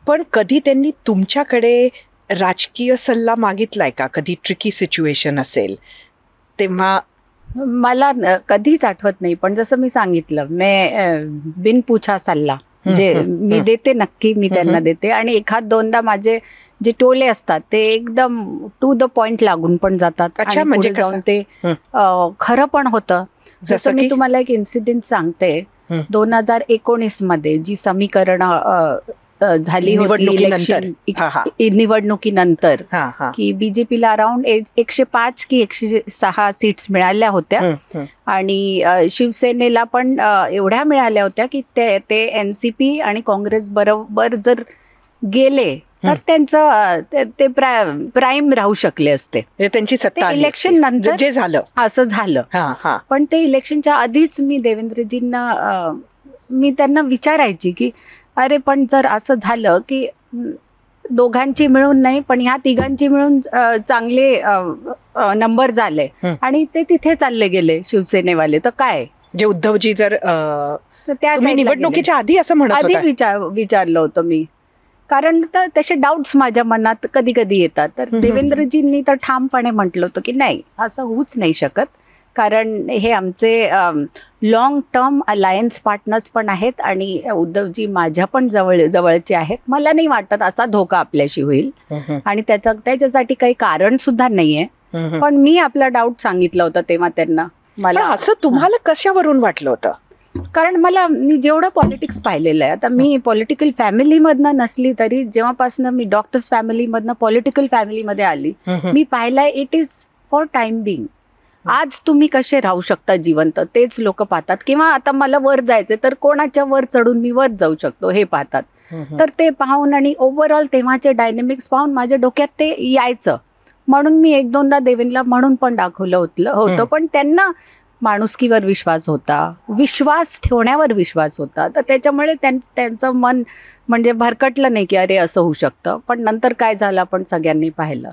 पण कधी त्यांनी तुमच्याकडे राजकीय सल्ला मागितलाय का? कधी ट्रिकी सिच्युएशन असेल तेव्हा? मला कधीच आठवत नाही, पण जसं मी सांगितलं, बिन पूछा सल्ला जे मी देते, नक्की मी त्यांना देते. आणि एखाद दोनदा माझे जे टोले असतात ते एकदम टू द पॉइंट लागून पण जातात. अच्छा, आणि म्हणजे पुढे जाऊन ते खरं पण होतं. जसं मी तुम्हाला एक इन्सिडेंट सांगते. 2019 मध्ये जी समीकरण झाली होती इलेक्शन निवडणुकीनंतर, की बीजेपीला अराउंड 105 की 106 सीट्स मिळाल्या होत्या आणि शिवसेनेला पण एवढ्या मिळाल्या होत्या की ते एनसीपी आणि काँग्रेस बरोबर जर गेले तर त्यांचं ते प्राईम राहू शकले असते. त्यांची सत्ता इलेक्शन नंतर जे झालं असं झालं. पण ते इलेक्शनच्या आधीच मी देवेंद्रजींना मी त्यांना विचारायची की अरे पण जर असं झालं की दोघांची मिळून नाही पण ह्या तिघांची मिळून चांगले नंबर झाले आणि ते तिथे चालले गेले शिवसेनेवाले, तर काय? जे उद्धवजी जर त्या निवडणुकीच्या आधी असं म्हणत होता? आधी विचारलं होतं मी, कारण तसे डाऊट्स माझ्या मनात कधी कधी येतात. तर देवेंद्रजींनी तर ठामपणे म्हटलं होतं की नाही, असं होऊच नाही शकत, कारण हे आमचे लॉंग टर्म अलायन्स पार्टनर्स पण आहेत आणि उद्धवजी माझ्या पण जवळचे आहेत. मला नाही वाटत असा धोका आपल्याशी होईल आणि त्याच्यासाठी काही कारण सुद्धा नाहीये. पण मी आपला डाऊट सांगितलं होतं तेव्हा त्यांना. मला असं तुम्हाला कशावरून वाटलं होतं? कारण मी जेवढं पॉलिटिक्स पाहिलेलं आहे, आता मी पॉलिटिकल फॅमिलीमधनं नसली तरी जेव्हापासून मी डॉक्टर्स फॅमिलीमधनं पॉलिटिकल फॅमिलीमध्ये आली, मी पाहिलंय it is for time being. आज तुम्ही कसे राहू शकता जिवंत तेच लोक पाहतात, किंवा आता मला वर जायचंय तर कोणाच्या वर चढून मी वर जाऊ शकतो हे पाहतात. तर ते पाहून आणि ओव्हरऑल तेव्हाचे डायनेमिक्स पाहून माझ्या डोक्यात ते यायचं. म्हणून मी एक दोनदा देवेंद्रला म्हणून पण दाखवलं होतं. पण त्यांना माणुसकीवर विश्वास होता, विश्वास ठेवण्यावर विश्वास होता, तर त्याच्यामुळे त्यांचं मन म्हणजे भरकटलं नाही की अरे असं होऊ शकतं. पण नंतर काय झालं आपण सगळ्यांनी पाहिलं.